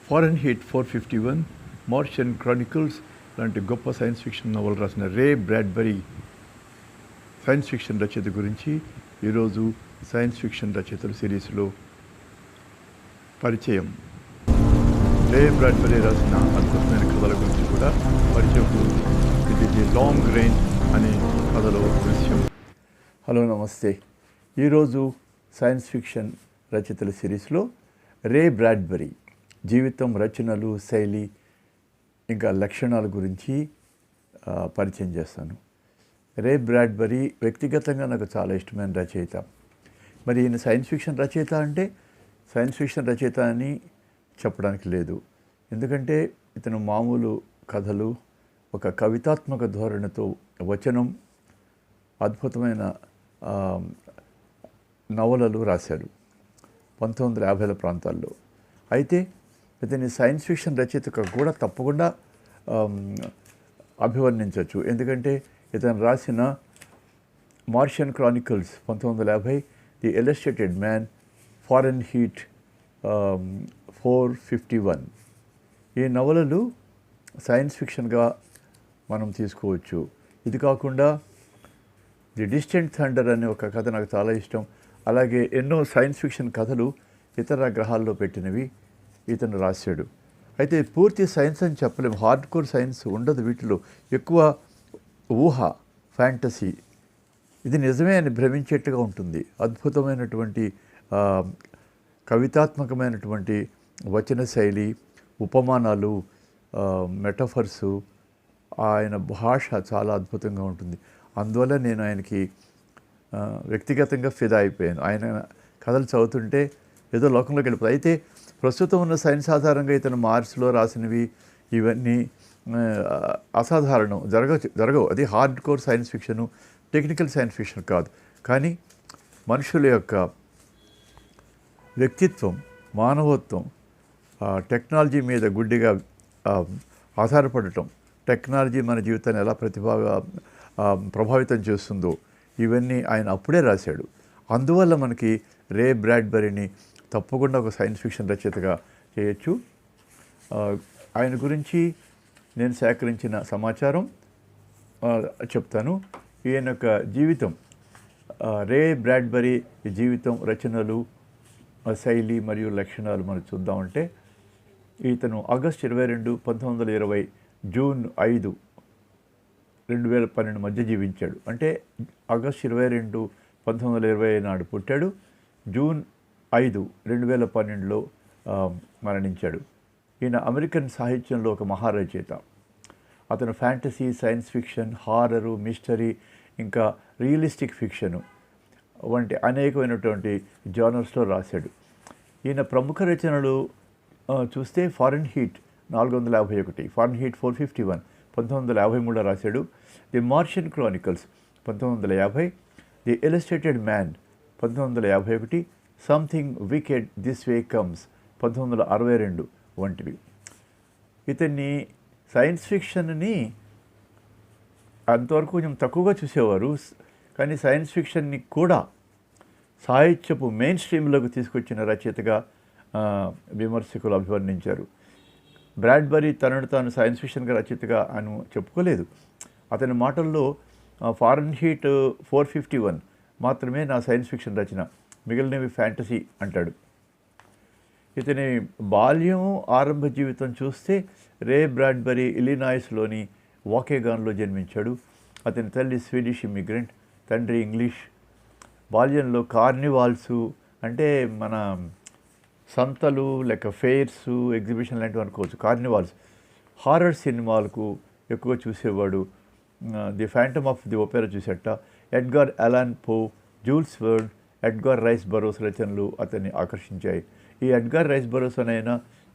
Fahrenheit 451, Martian Chronicles లాంటి గొప్ప science fiction నవలు రాసిన రే బ్రాడ్బరీ సైన్స్ ఫిక్షన్ రచయిత గురించి ఈరోజు సైన్స్ ఫిక్షన్ రచయితల సిరీస్లో పరిచయం. రే బ్రాడ్బరీ రాసిన అద్భుతమైన కథల గురించి కూడా పరిచయం. ఇది ది లాంగ్ రేంజ్ అనే కథలో దృశ్యం. హలో, నమస్తే. ఈరోజు సైన్స్ ఫిక్షన్ రచయితల సిరీస్లో రే బ్రాడ్బరీ జీవితం, రచనలు, శైలి ఇంకా లక్షణాల గురించి పరిచయం చేస్తాను. రే బ్రాడ్బరీ వ్యక్తిగతంగా నాకు చాలా ఇష్టమైన రచయిత. మరి ఈయన సైన్స్ ఫిక్షన్ రచయిత అంటే సైన్స్ ఫిక్షన్ రచయిత అని చెప్పడానికి లేదు. ఎందుకంటే ఇతను మామూలు కథలు, ఒక కవితాత్మక ధోరణితో వచనం, అద్భుతమైన నవలలు రాశాడు 1950ల ప్రాంతాల్లో. అయితే ఇతని సైన్స్ ఫిక్షన్ రచయితగా కూడా తప్పకుండా అభివర్ణించవచ్చు. ఎందుకంటే ఇతను రాసిన Martian Chronicles 1950, the illustrated man, Fahrenheit 451 ఈ నవలలు సైన్స్ ఫిక్షన్గా మనం తీసుకోవచ్చు. ఇది కాకుండా ది డిస్టెంట్ థండర్ అనే ఒక కథ నాకు చాలా ఇష్టం. అలాగే ఎన్నో సైన్స్ ఫిక్షన్ కథలు ఇతర గ్రహాల్లో పెట్టినవి ఇతను రాశాడు. అయితే పూర్తి సైన్స్ అని చెప్పలేము, హార్డ్ కోర్ సైన్స్ ఉండదు వీటిలో. ఎక్కువ ఊహ, ఫ్యాంటసీ, ఇది నిజమే అని భ్రమించేట్టుగా ఉంటుంది. అద్భుతమైనటువంటి కవితాత్మకమైనటువంటి వచన శైలి, ఉపమానాలు, మెటఫర్సు, ఆయన భాష చాలా అద్భుతంగా ఉంటుంది. అందువల్ల నేను ఆయనకి వ్యక్తిగతంగా ఫిదా అయిపోయాను. ఆయన కథలు చదువుతుంటే ఏదో లోకంలోకి వెళ్ళిపోతుంది. అయితే ప్రస్తుతం ఉన్న సైన్స్ ఆధారంగా ఇతను మార్స్లో రాసినవి ఇవన్నీ అసాధారణం, జరగవు. అది hard core science fiction, technical science fiction కాదు. కానీ మనుషుల యొక్క వ్యక్తిత్వం, మానవత్వం, టెక్నాలజీ మీద గుడ్డిగా ఆధారపడటం, టెక్నాలజీ మన జీవితాన్ని ఎలా ప్రభావితం చేస్తుందో ఇవన్నీ ఆయన అప్పుడే రాశాడు. అందువల్ల మనకి రే బ్రాడ్బరీని తప్పకుండా ఒక సైన్స్ ఫిక్షన్ రచయితగా చేయొచ్చు. ఆయన గురించి నేను సేకరించిన సమాచారం చెప్తాను. ఈయన యొక్క జీవితం, రే బ్రాడ్బరీ జీవితం, రచనలు, శైలి మరియు లక్షణాలు మనం చూద్దామంటే, ఇతను ఆగస్టు 22, 1920, జూన్ 5, 2012 మధ్య జీవించాడు. అంటే ఆగస్టు 22, 1920 నాడు పుట్టాడు, జూన్ 5, 2012లో మరణించాడు. ఈయన అమెరికన్ సాహిత్యంలో ఒక మహారచయిత. అతను fantasy, science fiction, horror, mystery, ఇంకా రియలిస్టిక్ ఫిక్షను వంటి అనేకమైనటువంటి జానర్స్లో రాశాడు. ఈయన ప్రముఖ రచనలు చూస్తే ఫారెన్హీట్ 451, ఫారెన్హీట్ 451 1953లో రాశాడు. The Martian Chronicles 1950, the illustrated man 1951, something wicked this way comes 1962 వంటివి. ఇతన్ని సైన్స్ ఫిక్షన్ని అంతవరకు కొంచెం తక్కువగా చూసేవారు. కానీ సైన్స్ ఫిక్షన్ని కూడా సాహిత్యపు మెయిన్ స్ట్రీమ్లోకి తీసుకొచ్చిన రచయితగా విమర్శకులు అభివర్ణించారు. బ్రాడ్బరీ తనను తాను సైన్స్ ఫిక్షన్గా రచయితగా అని చెప్పుకోలేదు. అతని మాటల్లో ఫారెన్హీట్ 451 మాత్రమే నా సైన్స్ ఫిక్షన్ రచన, మిగిలినవి ఫ్యాంటసీ అంటాడు. ఇతని బాల్యం, ఆరంభ జీవితం చూస్తే రే బ్రాడ్బరీ ఇలినాయిస్లోని వాకేగాన్లో జన్మించాడు. అతని తల్లి స్వీడిష్ ఇమ్మిగ్రెంట్, తండ్రి ఇంగ్లీష్. బాల్యంలో కార్నివాల్సు అంటే మన సంతలు లేక ఫెయిర్సు, ఎగ్జిబిషన్ లాంటివి అనుకోవచ్చు. కార్నివాల్స్, హారర్ సినిమాలకు ఎక్కువ చూసేవాడు. The phantom of the opera చూసేట. Edgar Allan Poe, Jules Verne, Edgar Rice Burroughs రచనలు అతన్ని ఆకర్షించాయి. ఈ ఎడ్గార్ రైస్ బరోస్ అయిన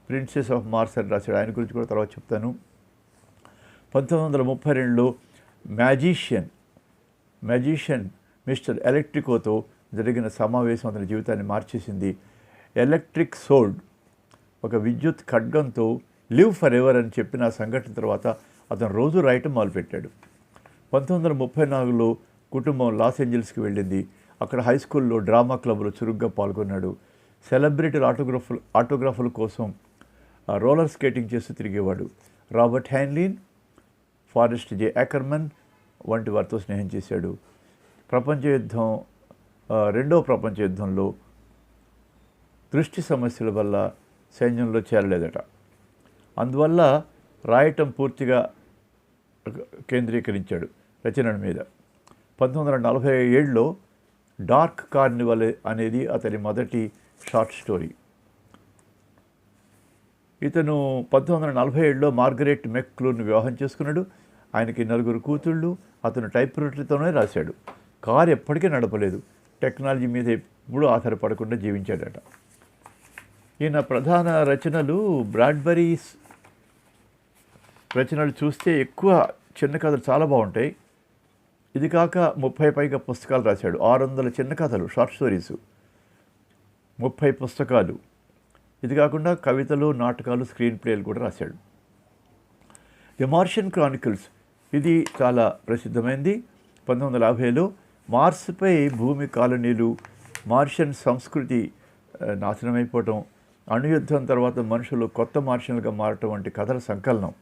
ప్రిన్సెస్ ఆఫ్ మార్స్ అని రాశాడు. ఆయన గురించి కూడా తర్వాత చెప్తాను. 1932లో మ్యాజిషియన్ మిస్టర్ ఎలక్ట్రికోతో జరిగిన సమావేశం అతని జీవితాన్ని మార్చేసింది. ఎలక్ట్రిక్ సోల్డ్, ఒక విద్యుత్ ఖడ్గంతో లివ్ ఫర్ ఎవర్ అని చెప్పిన సంఘటన తర్వాత అతను రోజు రాయటం మొదలుపెట్టాడు. 1934లో కుటుంబం లాస్ ఏంజల్స్కి వెళ్ళింది. అక్కడ హై స్కూల్లో డ్రామా క్లబ్లో చురుగ్గా పాల్గొన్నాడు. సెలబ్రిటీల ఆటోగ్రాఫ్ల కోసం రోలర్ స్కేటింగ్ చేస్తూ తిరిగేవాడు. రాబర్ట్ హ్యాన్లిన్, ఫారెస్ట్ జే యాకర్మన్ వంటి వారితో స్నేహం చేశాడు. రెండవ ప్రపంచ యుద్ధంలో దృష్టి సమస్యల వల్ల సైన్యంలో చేరలేదట. అందువల్ల రాయటం పూర్తిగా కేంద్రీకరించాడు రచన మీద. 1947లో డార్క్ కార్నివల్ అనేది అతని మొదటి షార్ట్ స్టోరీ. ఇతను 1947లో మార్గరెట్ మెక్క్లూర్ని వివాహం చేసుకున్నాడు. ఆయనకి 4 కూతుళ్ళు. అతను టైప్రైటర్తోనే రాశాడు. కారు ఎప్పటికీ నడపలేదు. టెక్నాలజీ మీద ఎప్పుడూ ఆధారపడకుండా జీవించాడట. ఈయన ప్రధాన రచనలు బ్రాడ్బరీస్ రచనలు చూస్తే ఎక్కువ చిన్న కథలు చాలా బాగుంటాయి. ఇది కాక 30 పైగా పుస్తకాలు రాశాడు. 600 చిన్న కథలు, షార్ట్ స్టోరీసు, 30 పుస్తకాలు. ఇది కాకుండా కవితలు, నాటకాలు, స్క్రీన్ ప్లేలు కూడా రాశాడు. ది మార్షియన్ క్రానికల్స్ ఇది చాలా ప్రసిద్ధమైంది. 1950లో మార్స్పై భూమి కాలనీలు, మార్షియన్ సంస్కృతి నాశనమైపోవటం, అణుయుద్ధం తర్వాత మనుషులు కొత్త మార్షియన్లుగా మారటం వంటి కథల సంకలనం.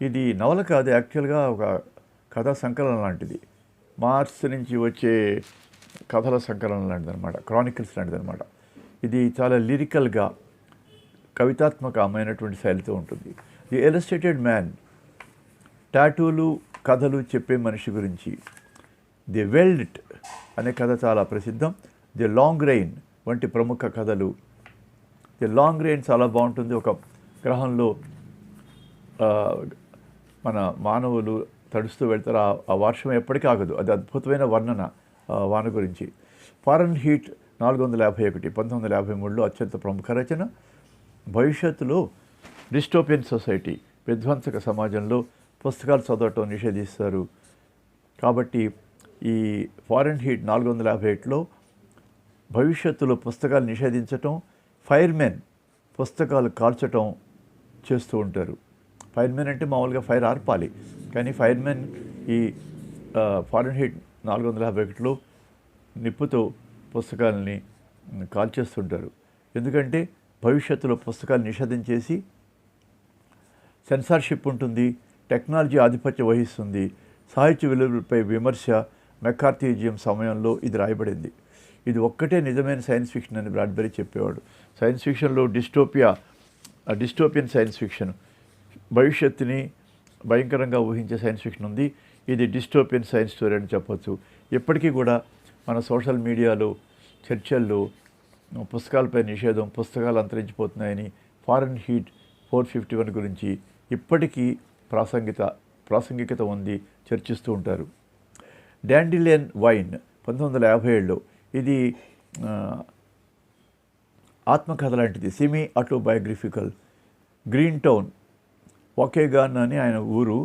ఇది నవల కాదు, యాక్చువల్గా ఒక కథా సంకలనం లాంటిది. మార్స్ నుంచి వచ్చే కథల సంకలనం లాంటిది అనమాట, క్రానికల్స్ లాంటిది అనమాట. ఇది చాలా లిరికల్గా కవితాత్మకమైనటువంటి శైలితో ఉంటుంది. ది ఇలస్ట్రేటెడ్ మ్యాన్ టాటూలు, కథలు చెప్పే మనిషి గురించి. ది వెల్ట్ అనే కథ చాలా ప్రసిద్ధం. ది లాంగ్ రెయిన్ వంటి ప్రముఖ కథలు. ది లాంగ్ రెయిన్ చాలా బాగుంటుంది. ఒక గ్రహంలో మన మానవులు తడుస్తూ వెళ్తారు. ఆ వర్షం ఎప్పటికీ ఆగదు. అది అద్భుతమైన వర్ణన వాన గురించి. ఫారెన్హీట్ 451 1953లో అత్యంత ప్రముఖ రచన. భవిష్యత్తులో డిస్టోపియన్ సొసైటీ, విధ్వంసక సమాజంలో పుస్తకాలు చదవటం నిషేధిస్తారు. కాబట్టి ఈ ఫారెన్హీట్ 451లో భవిష్యత్తులో పుస్తకాలు నిషేధించటం, ఫైర్మెన్ పుస్తకాలు కాల్చటం చేస్తూ ఉంటారు. ఫైర్మెన్ అంటే మామూలుగా ఫైర్ ఆర్పాలి, కానీ ఫైర్మెన్ ఈ ఫారెన్హీట్ 451లో నిప్పుతో పుస్తకాలని కాల్చేస్తుంటారు. ఎందుకంటే భవిష్యత్తులో పుస్తకాలు నిషేధం చేసి సెన్సార్షిప్ ఉంటుంది, టెక్నాలజీ ఆధిపత్యం వహిస్తుంది, సాహిత్య విలువలపై విమర్శ, మెకార్థియిజం సమయంలో ఇది రాయబడింది. ఇది ఒక్కటే నిజమైన సైన్స్ ఫిక్షన్ అని బ్రాడ్బరీ చెప్పేవాడు. సైన్స్ ఫిక్షన్లో డిస్టోపియన్ సైన్స్ ఫిక్షన్, భవిష్యత్తుని భయంకరంగా ఊహించే సైన్స్ ఫిక్షన్ ఉంది. ఇది డిస్టోపియన్ సైన్స్ స్టోరీ అని చెప్పొచ్చు. ఇప్పటికీ కూడా మన సోషల్ మీడియాలో చర్చల్లో పుస్తకాలపై నిషేధం, పుస్తకాలు అంతరించిపోతున్నాయని, ఫారెన్హీట్ 451 గురించి ఇప్పటికీ ప్రాసంగికత ఉంది, చర్చిస్తూ ఉంటారు. డాండిలియన్ వైన్ 1957లో ఇది ఆత్మకథ లాంటిది, సెమీ ఆటోబయోగ్రఫికల్. గ్రీన్ టౌన్, వాకేగాన్ అని ఆయన ఊరు,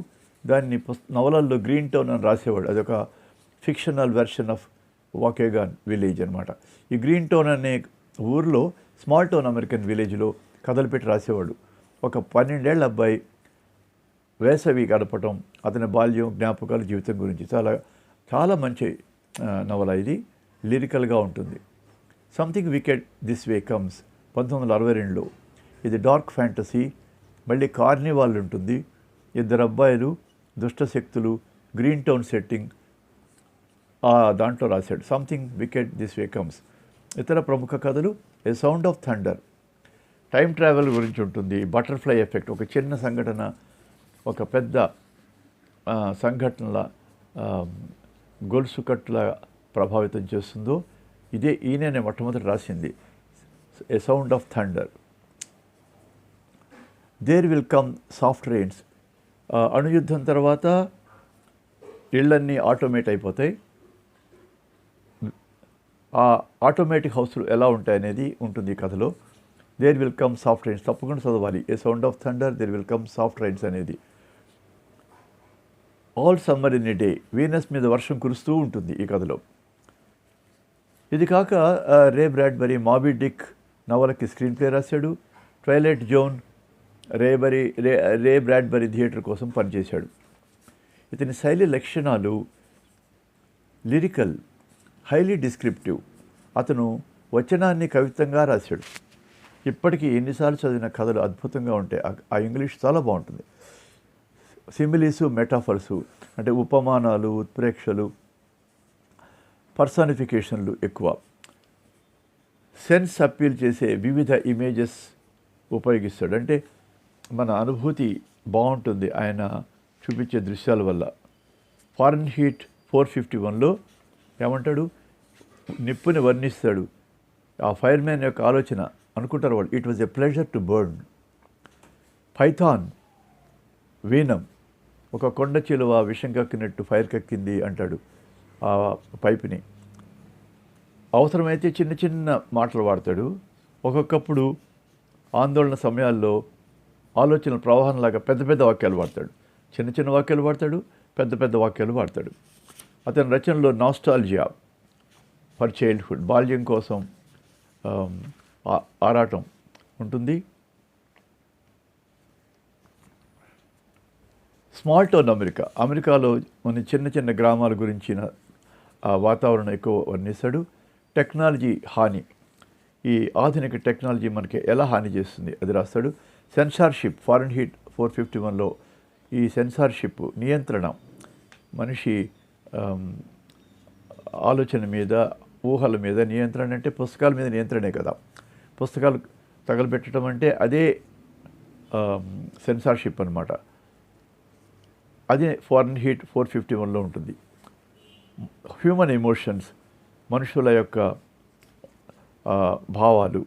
దాన్ని నవలల్లో గ్రీన్ టౌన్ అని రాసేవాడు. అదొక ఫిక్షనల్ వెర్షన్ ఆఫ్ వాకేగాన్ విలేజ్ అనమాట. ఈ గ్రీన్ టౌన్ అనే ఊరిలో స్మాల్ టౌన్ అమెరికన్ విలేజ్లో కథలు పెట్టి రాసేవాడు. ఒక 12 ఏళ్ల అబ్బాయి వేసవి గడపటం, అతని బాల్యం, జ్ఞాపకాలు, జీవితం గురించి చాలా చాలా మంచి నవల. ఇది లిరికల్గా ఉంటుంది. Something wicked this way comes 1962లో. ఇది డార్క్ ఫ్యాంటసీ, మళ్ళీ కార్నివాల్ ఉంటుంది, 2 అబ్బాయిలు, దుష్ట శక్తులు, గ్రీన్ టౌన్ సెట్టింగ్ దాంట్లో రాశాడు. Something wicked this way comes. ఇతర ప్రముఖ కథలు a sound of thunder, time travel గురించి ఉంటుంది. బటర్ఫ్లై ఎఫెక్ట్, ఒక చిన్న సంఘటన ఒక పెద్ద సంఘటనల గొలుసు కట్టుల ప్రభావితం చేస్తుందో ఈయననే మొట్టమొదటి రాసింది. A sound of thunder. There will come soft rains. అణుయుద్ధం తర్వాత ఇళ్ళన్నీ ఆటోమేట్ అయిపోతాయి. ఆ ఆటోమేటిక్ హౌస్లు ఎలా ఉంటాయనేది ఉంటుంది ఈ కథలో. There will come soft rains తప్పకుండా చదవాలి. A sound of thunder, there will come soft rains అనేది. All summer in a day, Venus మీద వర్షం కురుస్తూ ఉంటుంది ఈ కథలో. ఇది కాక రే బ్రాడ్బరీ మాబీ డిక్ నవలకి స్క్రీన్ ప్లే రాశాడు. Twilight Zone Ray Bradbury theatre కోసం పనిచేశాడు. ఇతని శైలి లక్షణాలు లిరికల్, హైలీ డిస్క్రిప్టివ్. అతను వచనాన్ని కవిత్వంగా రాశాడు. ఇప్పటికీ ఎన్నిసార్లు చదివిన కథలు అద్భుతంగా ఉంటాయి. ఆ ఇంగ్లీష్ చాలా బాగుంటుంది. సిమిలీసు, మెటాఫర్సు అంటే ఉపమానాలు, ఉత్ప్రేక్షలు, పర్సానిఫికేషన్లు ఎక్కువ. సెన్స్ అప్పీల్ చేసే వివిధ ఇమేజెస్ ఉపయోగిస్తాడు. అంటే మన అనుభూతి బాగుంటుంది ఆయన చూపించే దృశ్యాల వల్ల. ఫారెన్హీట్ 451లో ఏమంటాడు, నిప్పుని వర్ణిస్తాడు. ఆ ఫైర్ మ్యాన్ యొక్క ఆలోచన అనుకుంటారు వాళ్ళు, it was a pleasure to burn. Python, వీనం, ఒక కొండ చిలువ విషం కక్కినట్టు ఫైర్ కక్కింది అంటాడు ఆ పైపుని. అవసరమైతే చిన్న చిన్న మాటలు వాడతాడు. ఒక్కొక్కప్పుడు ఆందోళన సమయాల్లో ఆలోచనల ప్రవాహంలాగా పెద్ద పెద్ద వాక్యాలు వాడతాడు. చిన్న చిన్న వాక్యాలు వాడతాడు, పెద్ద పెద్ద వాక్యాలు వాడతాడు. అతని రచనలో నాస్టాల్జియా ఫర్ చైల్డ్హుడ్, బాల్యం కోసం ఆరాటం ఉంటుంది. స్మాల్ టౌన్ అమెరికాలో ఉన్న చిన్న చిన్న గ్రామాల గురించిన వాతావరణం ఎక్కువ వర్ణిస్తాడు. టెక్నాలజీ హాని, ఈ ఆధునిక టెక్నాలజీ మనకి ఎలా హాని చేస్తుంది అది రాస్తాడు. సెన్సార్షిప్, ఫారెన్హీట్ 451లో ఈ సెన్సార్షిప్ నియంత్రణ, మనిషి ఆలోచన మీద, ఊహల మీద నియంత్రణ. అంటే పుస్తకాల మీద నియంత్రణే కదా, పుస్తకాలు తగలబెట్టడం అంటే అదే సెన్సార్షిప్ అనమాట. అదే ఫారెన్హీట్ 451లో ఉంటుంది. హ్యూమన్ ఎమోషన్స్, మనుషుల యొక్క భావాలు,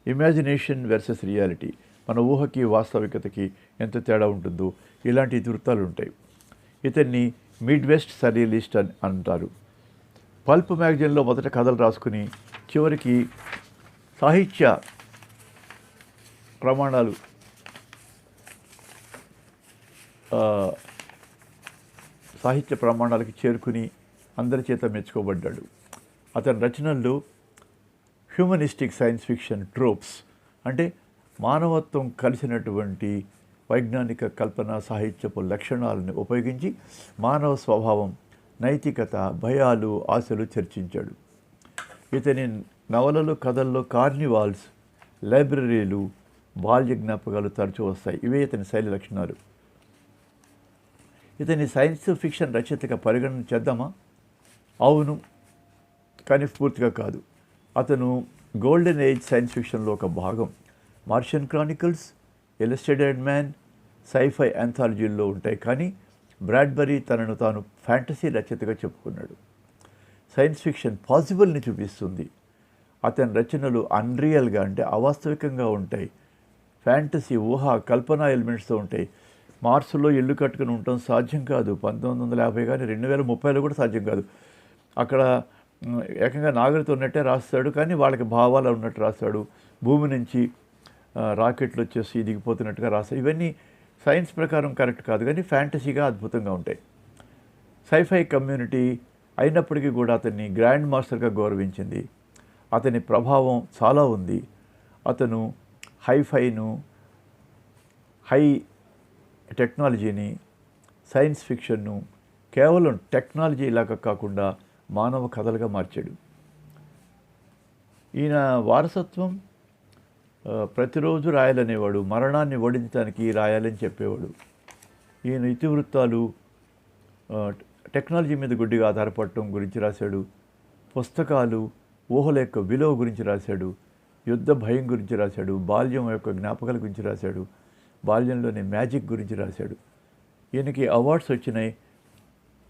ఇమాజినేషన్ వర్సెస్ రియాలిటీ, మన ఊహకి వాస్తవికతకి ఎంత తేడా ఉంటుందో ఇలాంటి ఇతివృత్తాలు ఉంటాయి. ఇతన్ని మిడ్ వెస్ట్ సర్రియలిస్ట్ అని అంటారు. పల్ప్ మ్యాగజైన్లో మొదట కథలు రాసుకుని చివరికి సాహిత్య ప్రమాణాలు ప్రమాణాలకి చేరుకుని అందరి చేత మెచ్చుకోబడ్డాడు. అతని రచనల్లో హ్యూమనిస్టిక్ సైన్స్ ఫిక్షన్ ట్రోప్స్ అంటే మానవత్వం కలిసినటువంటి వైజ్ఞానిక కల్పన సాహిత్యపు లక్షణాలను ఉపయోగించి మానవ స్వభావం, నైతికత, భయాలు, ఆశలు చర్చించాడు. ఇతని నవలలు, కథల్లో కార్నివాల్స్, లైబ్రరీలు, బాల్య జ్ఞాపకాలు తరచూ వస్తాయి. ఇవే ఇతని శైలి లక్షణాలు. ఇతని సైన్స్ ఫిక్షన్ రచయితగా పరిగణన చేద్దామా? అవును, కానీ పూర్తిగా కాదు. అతను గోల్డెన్ ఏజ్ సైన్స్ ఫిక్షన్లో ఒక భాగం. Martian Chronicles, Illustrated Man, sci fi ఆంథాలజీల్లో ఉంటాయి. కానీ బ్రాడ్బరీ తనను తాను ఫ్యాంటసీ రచయితగా చెప్పుకున్నాడు. సైన్స్ ఫిక్షన్ పాసిబుల్ని చూపిస్తుంది. అతని రచనలు అన్రియల్గా అంటే అవాస్తవికంగా ఉంటాయి. ఫ్యాంటసీ, ఊహ, కల్పన ఎలిమెంట్స్తో ఉంటాయి. మార్సులో ఇల్లు కట్టుకుని ఉండటం సాధ్యం కాదు. 1950 కానీ 2030లో కూడా సాధ్యం కాదు. అక్కడ ఏకంగా నాగరికత ఉన్నట్టే రాస్తాడు, కానీ వాళ్ళకి భావాలు ఉన్నట్టు రాస్తాడు. భూమి నుంచి రాకెట్లు వచ్చేసి దిగిపోతున్నట్టుగా రాస్తాడు. ఇవన్నీ సైన్స్ ప్రకారం కరెక్ట్ కాదు, కానీ ఫ్యాంటసీగా అద్భుతంగా ఉంటాయి. సైఫై కమ్యూనిటీ అయినప్పటికీ కూడా అతన్ని గ్రాండ్ మాస్టర్గా గౌరవించింది. అతని ప్రభావం చాలా ఉంది. అతను హైఫైను, హై టెక్నాలజీని, సైన్స్ ఫిక్షన్ను కేవలం టెక్నాలజీ లాగా కాకుండా మానవ కథలుగా మార్చాడు. ఈయన వారసత్వం ప్రతిరోజు రాయాలనేవాడు. మరణాన్ని ఓడించడానికి రాయాలని చెప్పేవాడు. ఈయన ఇతివృత్తాలు టెక్నాలజీ మీద గుడ్డిగా ఆధారపడటం గురించి రాశాడు. పుస్తకాలు ఊహల యొక్క విలువ గురించి రాశాడు. యుద్ధ భయం గురించి రాశాడు. బాల్యం యొక్క జ్ఞాపకాల గురించి రాశాడు. బాల్యంలోని మ్యాజిక్ గురించి రాశాడు. ఈయనకి అవార్డ్స్ వచ్చినాయి,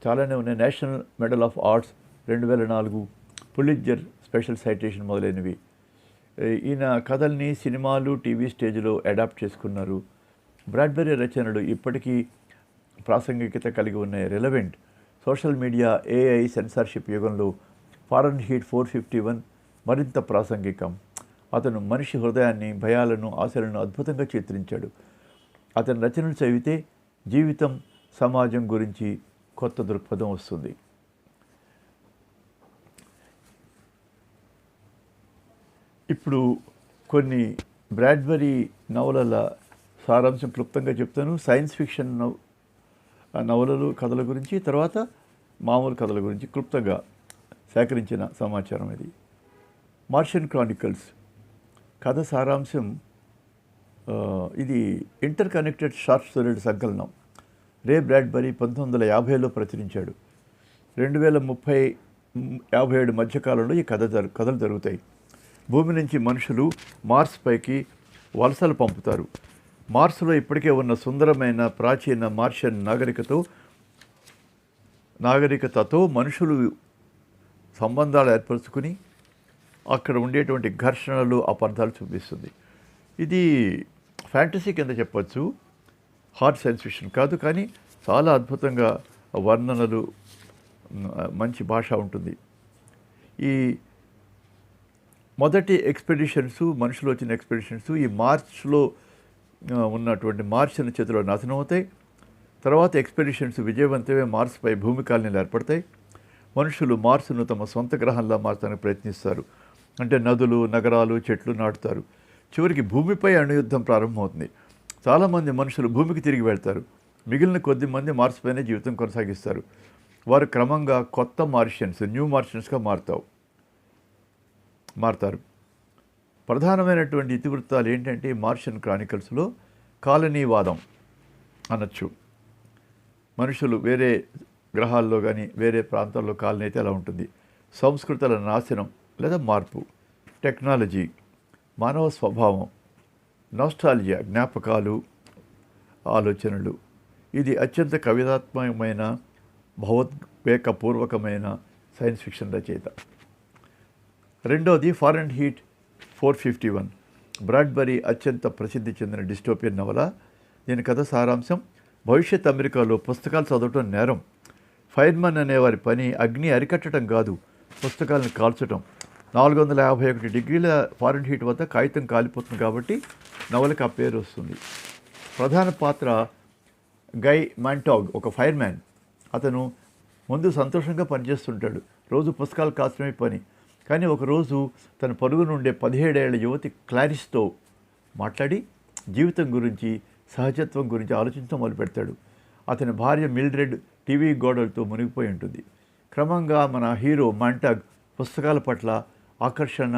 చాలానే ఉన్నాయి. National medal of arts 2004, Pulitzer special citation మొదలైనవి. ఈయన కథల్ని సినిమాలు, టీవీ స్టేజ్లో అడాప్ట్ చేసుకున్నారు. బ్రాడ్బరీ రచనలు ఇప్పటికీ ప్రాసంగికత కలిగి ఉన్నాయి. Relevant. Social media, AI, censorship యుగంలో ఫారెన్హీట్ 451 మరింత ప్రాసంగికం. అతను మనిషి హృదయాన్ని, భయాలను, ఆశలను అద్భుతంగా చిత్రించాడు. అతని రచనలు చదివితే జీవితం, సమాజం గురించి కొత్త దృక్పథం వస్తుంది. ఇప్పుడు కొన్ని బ్రాడ్బరీ నవలల సారాంశం క్లుప్తంగా చెప్తాను. సైన్స్ ఫిక్షన్ నవలలు, కథల గురించి, తర్వాత మామూలు కథల గురించి క్లుప్తంగా సేకరించిన సమాచారం ఇది. మార్షియన్ క్రానికల్స్ కథ సారాంశం ఇది ఇంటర్ కనెక్టెడ్ షార్ట్ స్టోరీల సంకలనం. రే బ్రాడ్బరీ 1950లో ప్రచురించాడు. 2030-57 మధ్యకాలంలో ఈ కథలు జరుగుతాయి. భూమి నుంచి మనుషులు మార్స్ పైకి వలసలు పంపుతారు. మార్స్లో ఇప్పటికే ఉన్న సుందరమైన ప్రాచీన మార్షియన్ నాగరికతతో మనుషులు సంబంధాలు ఏర్పరచుకుని అక్కడ ఉండేటువంటి ఘర్షణలు, అపార్థాలు చూపిస్తుంది. ఇది ఫ్యాంటసీ కింద చెప్పచ్చు, హార్డ్ సైన్స్ ఫిక్షన్ కాదు. కానీ చాలా అద్భుతంగా వర్ణనలు, మంచి భాష ఉంటుంది. ఈ మొదటి ఎక్స్పెడిషన్స్, మనుషులు వచ్చిన ఎక్స్పెడిషన్స్ ఈ మార్చ్లో ఉన్నటువంటి మార్షియన్ చేతిలో నాశనం అవుతాయి. తర్వాత ఎక్స్పెడిషన్స్ విజయవంతమే మార్స్పై భూమి కాలనీలు ఏర్పడతాయి. మనుషులు మార్స్ను తమ సొంత గ్రహంలా మార్చడానికి ప్రయత్నిస్తారు. అంటే నదులు, నగరాలు, చెట్లు నాటుతారు. చివరికి భూమిపై అణుయుద్ధం ప్రారంభమవుతుంది. చాలామంది మనుషులు భూమికి తిరిగి వెళ్తారు. మిగిలిన కొద్ది మంది మార్స్పైనే జీవితం కొనసాగిస్తారు. వారు క్రమంగా కొత్త మార్షియన్స్, న్యూ మార్షియన్స్గా మారుతారు. ప్రధానమైనటువంటి ఇతివృత్తాలు ఏంటంటే మార్షియన్ క్రానికల్స్లో కాలనీవాదం అనొచ్చు. మనుషులు వేరే గ్రహాల్లో కానీ వేరే ప్రాంతాల్లో కాలనీ అయితే ఎలా ఉంటుంది. సంస్కృతుల నాశనం లేదా మార్పు, టెక్నాలజీ, మానవ స్వభావం, నాస్టాల్జియా, జ్ఞాపకాలు, ఆలోచనలు. ఇది అత్యంత కవితాత్మకమైన, భావోద్వేగపూర్వకమైన సైన్స్ ఫిక్షన్ రచయిత. రెండోది ఫారెన్హీట్ 451, బ్రాడ్బరీ అత్యంత ప్రసిద్ధి చెందిన డిస్టోపియన్ నవల. దీని కథ సారాంశం: భవిష్యత్ అమెరికాలో పుస్తకాలు చదవటం నేరం. ఫైర్మన్ అనేవారి పని అగ్ని అరికట్టడం కాదు, పుస్తకాలను కాల్చటం. 451 డిగ్రీల ఫారెన్హీట్ వద్ద కాగితం కాలిపోతుంది కాబట్టి నవలకి ఆ పేరు వస్తుంది. ప్రధాన పాత్ర గై మాంటాగ్, ఒక ఫైర్మ్యాన్. అతను ముందు సంతోషంగా పనిచేస్తుంటాడు, రోజు పుస్తకాలు కాల్చడమే పని. కానీ ఒకరోజు తన పొరుగు నుండే 17 ఏళ్ల యువతి క్లారిస్తో మాట్లాడి జీవితం గురించి, సహజత్వం గురించి ఆలోచించడం మొదలుపెడతాడు. అతని భార్య మిల్డ్రెడ్ టీవీ గోడలతో మునిగిపోయి ఉంటుంది. క్రమంగా మన హీరో మాంటాగ్ పుస్తకాల పట్ల ఆకర్షణ,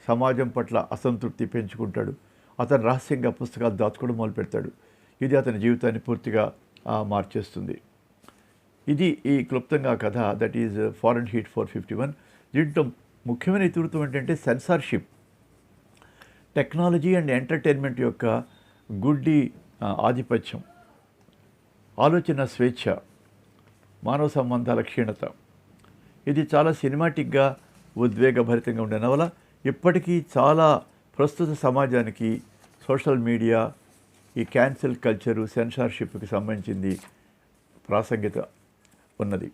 సమాజం పట్ల అసంతృప్తి పెంచుకుంటాడు. అతను రహస్యంగా పుస్తకాలు దాచుకోవడం మొదలుపెడతాడు. ఇది అతని జీవితాన్ని పూర్తిగా మార్చేస్తుంది. ఇది ఈ క్లుప్తంగా కథ, దట్ ఈజ్ ఫారెన్హీట్ 451. దీంట్లో ముఖ్యమైన ఇతివృత్తం ఏంటంటే సెన్సార్షిప్, టెక్నాలజీ అండ్ ఎంటర్టైన్మెంట్ యొక్క గుడ్డి ఆధిపత్యం, ఆలోచన స్వేచ్ఛ, మానవ సంబంధాల క్షీణత. ఇది చాలా సినిమాటిక్గా, ఉద్వేగభరితంగా ఉండే నవల. ఇప్పటికీ చాలా ప్రస్తుత సమాజానికి సోషల్ మీడియా, ఈ క్యాన్సిల్ కల్చరు, సెన్సార్షిప్కి సంబంధించింది ప్రాసంగికత ఉన్నది.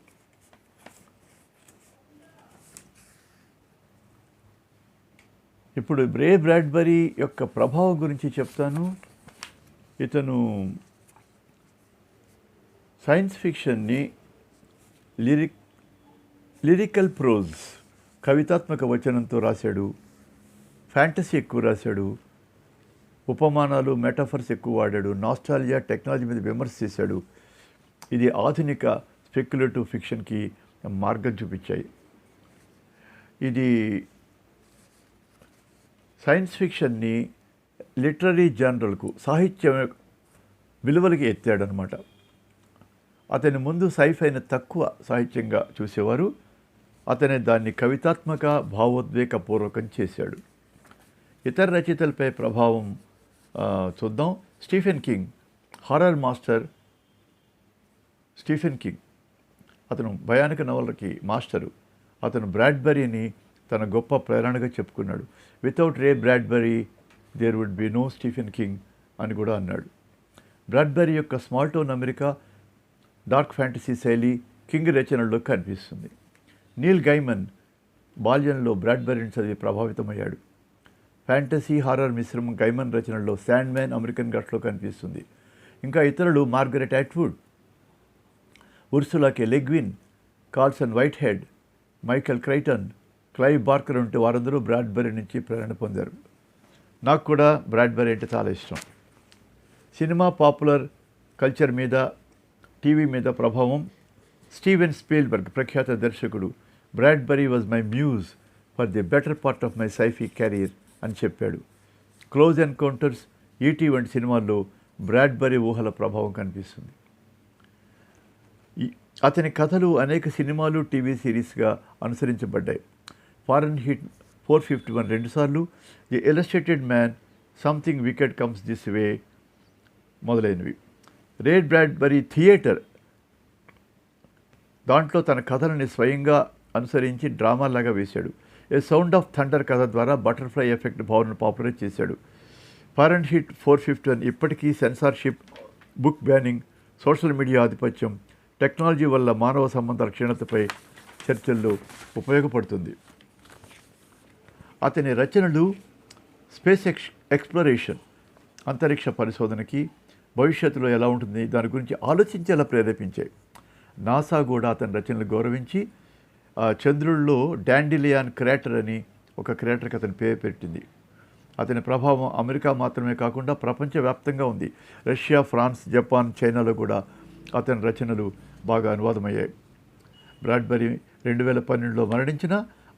ఇప్పుడు రే బ్రాడ్బరీ యొక్క ప్రభావం గురించి చెప్తాను. ఇతను సైన్స్ ఫిక్షన్ని లిరికల్ ప్రోజ్, కవితాత్మక వచనంతో రాశాడు. ఫ్యాంటసీ ఎక్కువ రాశాడు. ఉపమానాలు, మెటాఫర్స్ ఎక్కువ వాడాడు. నాస్టాల్జియా, టెక్నాలజీ మీద విమర్శ చేశాడు. ఇది ఆధునిక స్పెక్యులేటివ్ ఫిక్షన్కి మార్గం చూపించాయి. ఇది సైన్స్ ఫిక్షన్ని లిటరరీ జనరల్కు, సాహిత్య విలువలకి ఎత్తాడనమాట. అతని ముందు సైఫైని తక్కువ సాహిత్యంగా చూసేవారు. అతనే దాన్ని కవితాత్మక, భావోద్వేగపూర్వకం చేశాడు. ఇతర రచయితలపై ప్రభావం చూద్దాం. Stephen king, horror master Stephen king. అతను భయానక నవలకి మాస్టరు. అతను బ్రాడ్బరీని తన గొప్ప ప్రేరణగా చెప్పుకున్నాడు. Without Ray Bradbury there would be no Stephen King అని కూడా అన్నాడు. బ్రాడ్బరీ యొక్క small town America, dark fantasy శైలి కింగ్ రచనల్లో కనిపిస్తుంది. నీల్ గైమన్ బాల్యంలో బ్రాడ్బరీని చదివి ప్రభావితమయ్యాడు. ఫ్యాంటసీ, హారర్ మిశ్రమం గైమన్ రచనల్లో శాండ్ మ్యాన్, అమెరికన్ గట్స్లో కనిపిస్తుంది. ఇంకా ఇతరులు Margaret Atwood, Ursula K Le Guin, Carlson Whitehead, Michael Crichton, Clive Barker ఉంటే వారందరూ బ్రాడ్బరీ నుంచి ప్రేరణ పొందారు. నాకు కూడా బ్రాడ్బరీ అంటే చాలా ఇష్టం. సినిమా, పాపులర్ కల్చర్ మీద, టీవీ మీద ప్రభావం. స్టీవెన్ స్పీల్బర్గ్, ప్రఖ్యాత దర్శకుడు, Bradbury was my muse for the better part of my Saifi career అని చెప్పాడు. క్లోజ్ ఎన్కౌంటర్స్, ఈటీ వంటి సినిమాల్లో బ్రాడ్బరీ ఊహల ప్రభావం కనిపిస్తుంది. అతని కథలు అనేక సినిమాలు, టీవీ సిరీస్గా అనుసరించబడ్డాయి. ఫారెన్హీట్ 451 రెండుసార్లు, the illustrated man, something wicked comes this way మొదలైనవి. రే బ్రాడ్బరీ థియేటర్, దాంట్లో తన కథలని స్వయంగా అనుసరించి డ్రామాలాగా వేశాడు. ఏ సౌండ్ ఆఫ్ థండర్ కథ ద్వారా బటర్ఫ్లై ఎఫెక్ట్ భావనను పాపులర్ చేశాడు. ఫారెన్హీట్ 451 ఇప్పటికీ censorship, book banning, social media ఆధిపత్యం, టెక్నాలజీ వల్ల మానవ సంబంధాల క్షీణతపై చర్చల్లో ఉపయోగపడుతుంది. అతని రచనలు స్పేస్ ఎక్స్ప్లోరేషన్, అంతరిక్ష పరిశోధనకి, భవిష్యత్తులో ఎలా ఉంటుంది దాని గురించి ఆలోచించేలా ప్రేరేపించాయి. నాసా కూడా అతని రచనలు గౌరవించి చంద్రుల్లో డాండిలియాన్ క్రాటర్ అని ఒక క్రాటర్కి అతని పేరు పెట్టింది. అతని ప్రభావం అమెరికా మాత్రమే కాకుండా ప్రపంచవ్యాప్తంగా ఉంది. రష్యా, ఫ్రాన్స్, జపాన్, చైనాలో కూడా అతని రచనలు బాగా అనువాదమయ్యాయి. బ్రాడ్బరీ 2012లో మరణించిన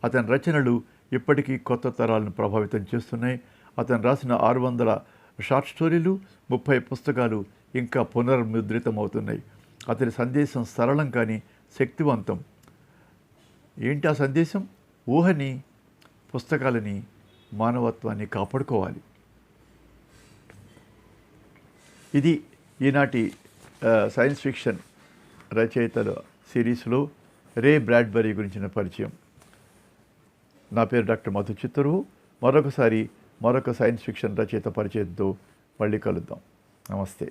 అతని రచనలు ఇప్పటికీ కొత్త తరాలను ప్రభావితం చేస్తున్నాయి. అతను రాసిన 600 షార్ట్ స్టోరీలు, 30 పుస్తకాలు ఇంకా పునర్ముద్రితమవుతున్నాయి. అతని సందేశం సరళం కానీ శక్తివంతం. ఏంటి ఆ సందేశం? ఊహని, పుస్తకాలని, మానవత్వాన్ని కాపాడుకోవాలి. ఇది ఈనాటి సైన్స్ ఫిక్షన్ రచయితల సిరీస్లో రే బ్రాడ్బరీ గురించిన పరిచయం. నా పేరు డాక్టర్ మధు చిత్తూరు. మరొక సైన్స్ ఫిక్షన్ రచయిత పరిచయంతో మళ్ళీ కలుద్దాం. నమస్తే.